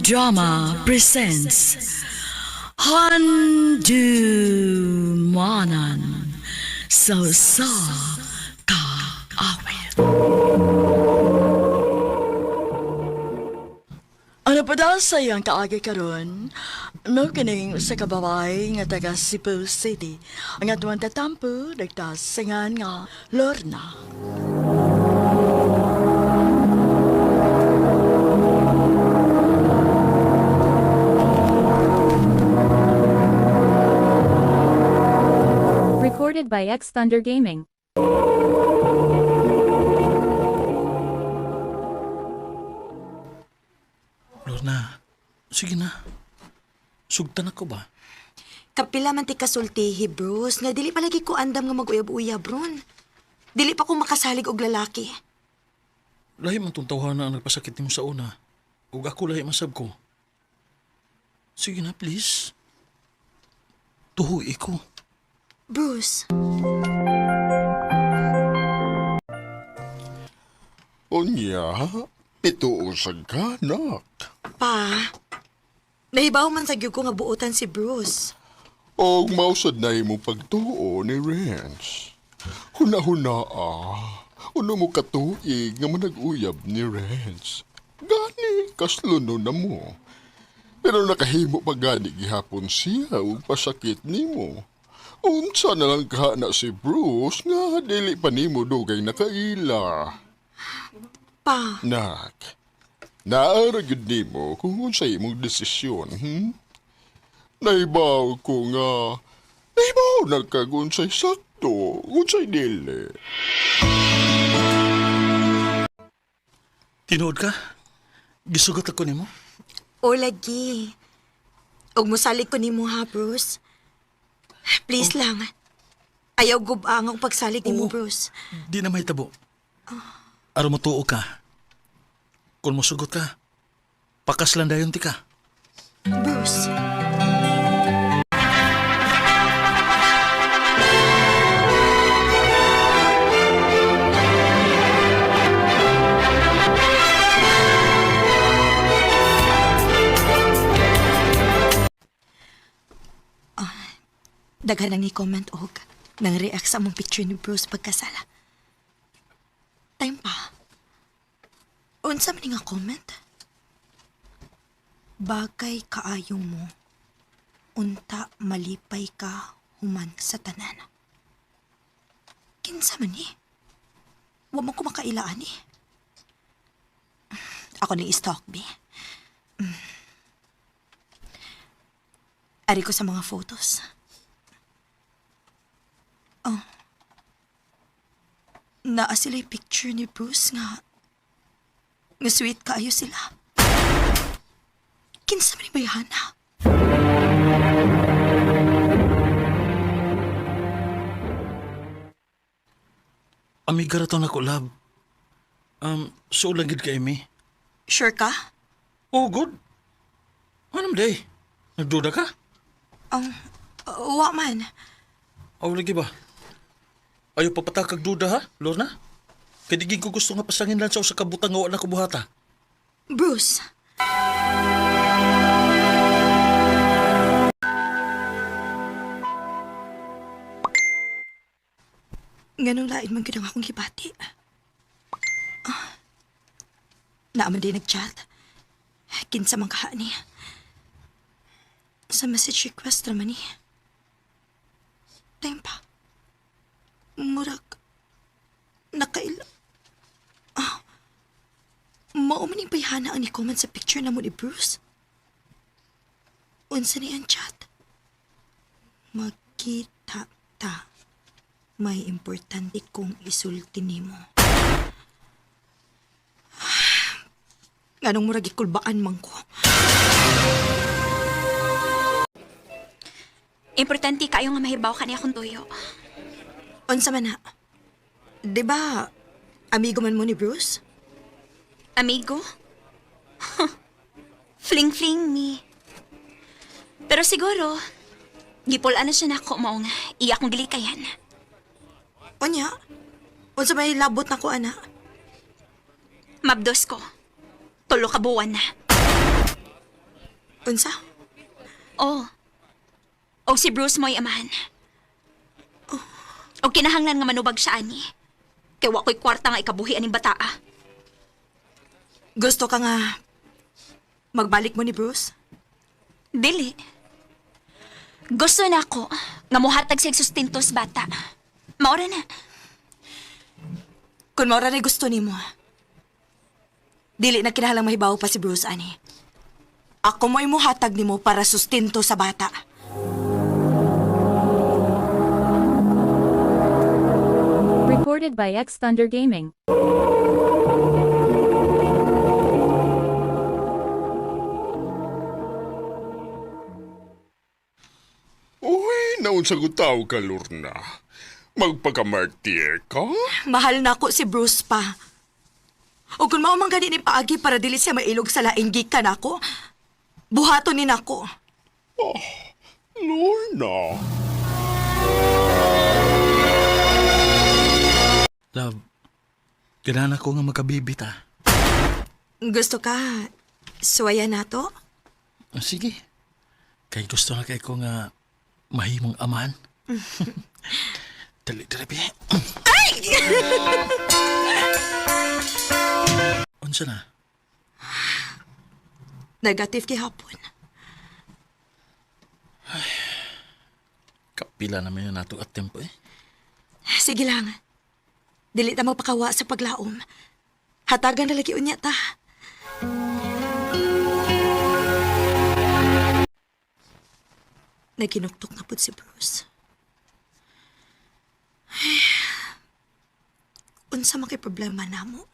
Drama presents Handumanan Sa Kaawit. Ano pa daw sa iyang kaagi karon? No kining sa kababay nga taga Cebu City. Ang atuang tatampo, nagtasingan nga Lorna. Recorded by X Thunder Gaming. Lorna, sige na. Sugtan ako ba? Kapila man ti kasultihi, Bruce, nga dili palagi ko andam nga mag-uyab-uyab, ron. Dili pa ko makasalig og lalaki. Lahi man tong tawhana ang nagpasakit nimo sa una. Ug ako lahi masab ko. Sige na, please. Tuhoy ko. Bruce, Unya, pituusag ka, nak. pa, nahibaw man sa gyud ko nga buotan si Bruce. O mausad na mo pagtuo ni Renz. Huna-huna Uno mo katuig nga manag-uyab ni Renz. Gani, kasluno na mo. Pero nakahimo pa gani gihapon siya ug pasakit nimo. Unsa na lang kahana si Bruce nga dili pa nimo dugay nakaila. Pa, Nak, naara gyud nimo kung unsay imong desisyon, Naibaw ko nga, naibaw na kag unsay sakto, unsay dili. Tinuod ka? Gisugot ako nimo? o lagi. Og mosalig ko nimo ha, Bruce. Please lang. Ayaw gubang ang pagsalig nimo, Oo. Bruce. Di na may tabo. Aron mo tuo ka. Kung mosugot ka, pakaslan dayon ti ka. Bruce. Daghan nang i-comment og nang react sa among picture ni Bruce pagkasala. Time pa. Unsa man nga comment? Bagay kaayo mo. Unta malipay ka human sa tanan. Kinsa man ni? Wa man ko makailaan ni. Ako ni stalk be. Ari ko sa mga photos. Naa sila'y picture ni Bruce nga sweet kaayo sila. Kinsa man ni bayhana? Amiga ra to na ko, love. So lagid ka, Amy. Sure ka? Oh, good. Anong day? Nagduda ka? Wa man. Aw, lagi ba? Ayaw papatakag duda, ha, Lorna? Kaya di ko gusto nga pasangin lang sa kabutang nga wala ko buhata. Bruce. Ganun lain man gyud ang akong gibati. Naaman din nag-chat. Kinsa man kaha ni. Sa message request naman ni. Time pa. Murag. Nakaila. Maumaning bayhana ang ni-comment sa picture na mo ni Bruce. Unsa ni ang chat? Magkita ta. May importante kong isulti nimo. Anong murag ikulbaan man ko? Importante kayo nga mahibaw ka niya akong tuyo. Unsa man na? Diba, amigo man mo ni Bruce? Amigo? Fling-fling me. Pero siguro, gipulaan na siya na ako maong iya akong gilikayan. Onya, unsa may labot na ko, ana? Mabdos ko. Tulo ka buwan na. Unsa? Oh. O si Bruce mo'y amahan. O kinahanglan nga manubag siya ani. Kaya wa ko'y kwarta nga ikabuhi aning bataa. Gusto ka nga magbalik mo ni Bruce? Dili. Gusto na ako nga muhatag siya sustento sa bata. Maura na. Kung maura na gusto ni mo, dili na kinahanglang mahibaw pa si Bruce, ani. Ako mo imuhatag ni mo para sustento sa bata. Recorded by X Thunder Gaming. Uy, naun sa gutaw ka, Lorna. Magpakamartir ka? Mahal na ako si Bruce pa. O kung maumang gani ni paagi para dili siya mailog sa laing gikan ako, buhato ni nako. Lorna. Love, kailangan ako nga magkabibit ah. Gusto ka, suwaya na to? Sige. Kay gusto na kay ko nga mahimong amahan. Dali, Bi. Unsa na? Negative kihapon. Kapila naman yun nato at tempo eh. Sige lang. Dili ta magpakawa sa paglaom. Hatagan na lagi unya ta. Naginuktok na po si Bruce. Ay, unsa man kay problema namo?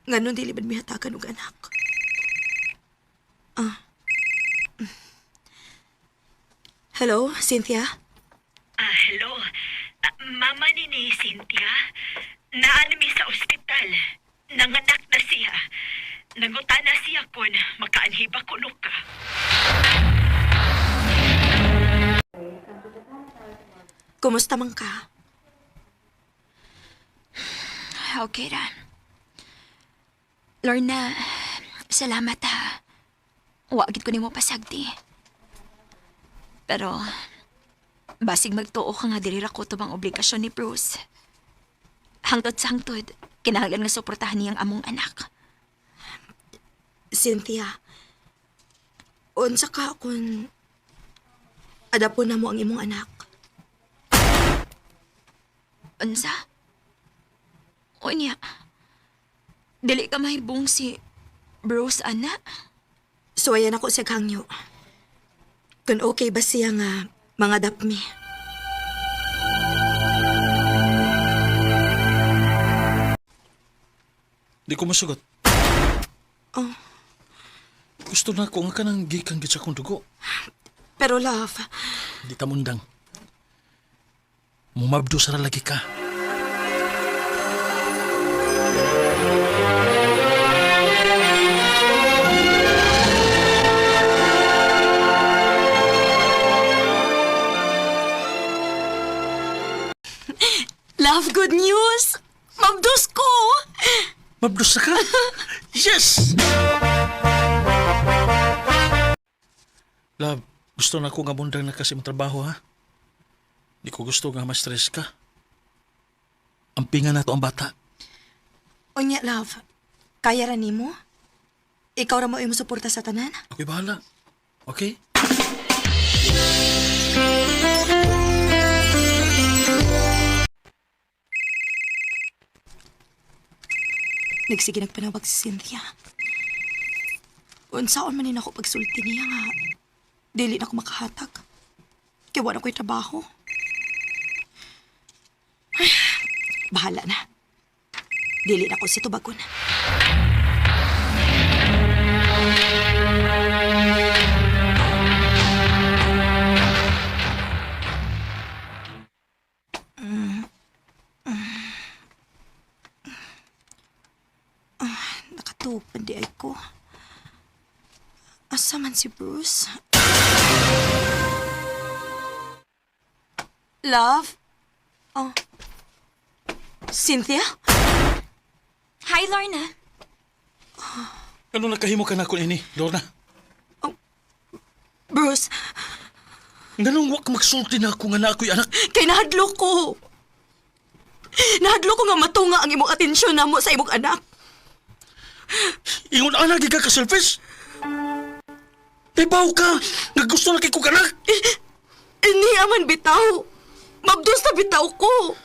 Nganon dili bad mihatagan og anak. Hello, Cynthia? Hello. Mama ni Cynthia. Naanami sa ospital. Nanganak na siya. Nangutana siya kung makaanhiba ko ka. Kumusta man ka? Okay ra. Lorna, salamat ha. Wagid ko nimo pasagdi. Pero, basig magtuo ka nga diri ra ko tubang obligasyon ni Bruce. Hangtod sa hangtod, kinahanglan nga suportahan niyang among anak. Cynthia, unsa ka kung adapon na mo ang imong anak? Unsa? Unya, dili ka mahibong si Bruce, ana? Suwayan ako sa hangyo. Kung okay ba siya nga mga dapmi? Di ko masugot. Oh, Gusto na ko nga ka nang gikan gid sa kong dugo. pero love, Di ta mundang. Mumabdo sa lagi ka. love, good news! Mabdos ko! Mabdos na ka? Yes! Love, gusto na ko nga mundang na kasi trabaho ha. Di ko gusto nga ma-stress ka. Ampingan na to ang bata. Unya, love, kaya ra nimo? Ikaw ra mo imo suporta sa tanan? Ako'y bahala. Okay? Nagsige nagpanawag si Cynthia. Unsaon man ako pagsulti niya nga. Dili na ako makahatag. Kaya wala ko'y trabaho. Ay, bahala na. Dili na ako si tubagon. Nakatuog pa di ay ko. Asa man si Bruce? Love? Oh. Cynthia? Hi, Lorna. Ano nakahimo ka na ko ini, Lorna? Bruce, Nganong wa ka magsulti na ako nga na ako'y anak? kay nahadlo ko. Nahadlo ko nga matunga ang imong atensyon namo sa imong anak. Ingon anak, di ka ka-selfish? Ibaw ka! Nga gusto na kay kong anak! Ini aman bitaw. Mabdos na bitaw ko.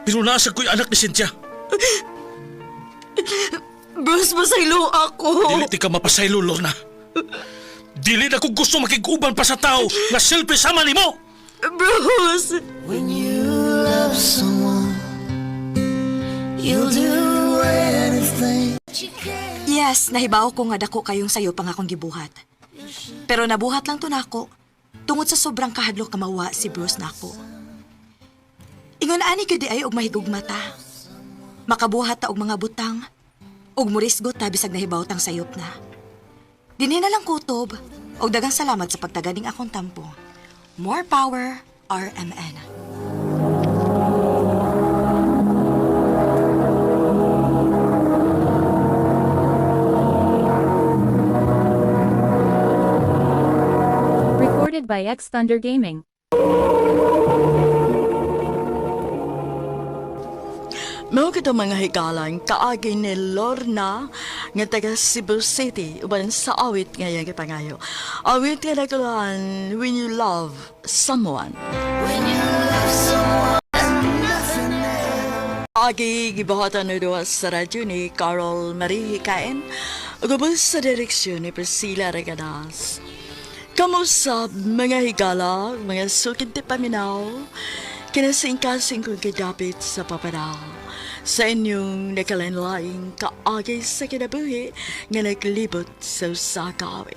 Pero nasa ko'y anak ni Cynthia. Bruce, masaylo ako. Dili ti ka mapasaylo, Lorna. Dili na kung gusto makiguban pa sa tao na selfish sama ni mo! Bruce! When you love someone, you'll do anything. Yes, nahibaw ko nga dako kayong sayo pang akong gibuhat. Pero nabuhat lang to nako. Tungod sa sobrang kahadlok kamawa si Bruce nako. Ingon ani gudi ay og mahigugma ta. Makabuhat ta og mga butang. Og murisgot ta bisag nahibaw tang sayop na. Dinhi na lang kutob. Og dagang salamat sa pagtaganing akong tampo. More power, RMN. Recorded by X Thunder Gaming. Mao kita mga higalan kaagi ni Lorna nga taga Cebu City uban sa awit nga yang gipangayo. Awit nga nagkuhan When You Love Someone. Agi gibuhatan na doon sa radyo ni Carol Marie Hikain ugubos sa direksyon ni Priscilla Regadas. Kamusta mga higala, mga sukid ti paminaw, kinasingkasing kong kadapit sa paparaw. Sa inyong nakalanlaing kaagay sa kinabuhi nga naglibot sa usakawit.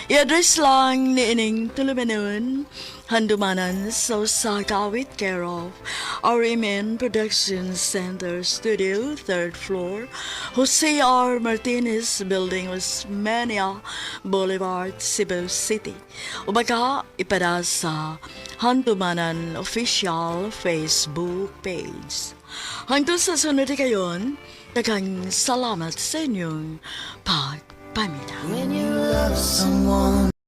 I-address lang ni ining tulumanon, handumanan sa usakawit care of RMN Production Center Studio, 3rd floor, Jose R. Martinez Building, Osmeña Boulevard, Cebu City. O baka ipada sa handumanan official Facebook page. Hangtod sa sunod kayon, daghang salamat sa inyong pagpaminaw. When you love someone,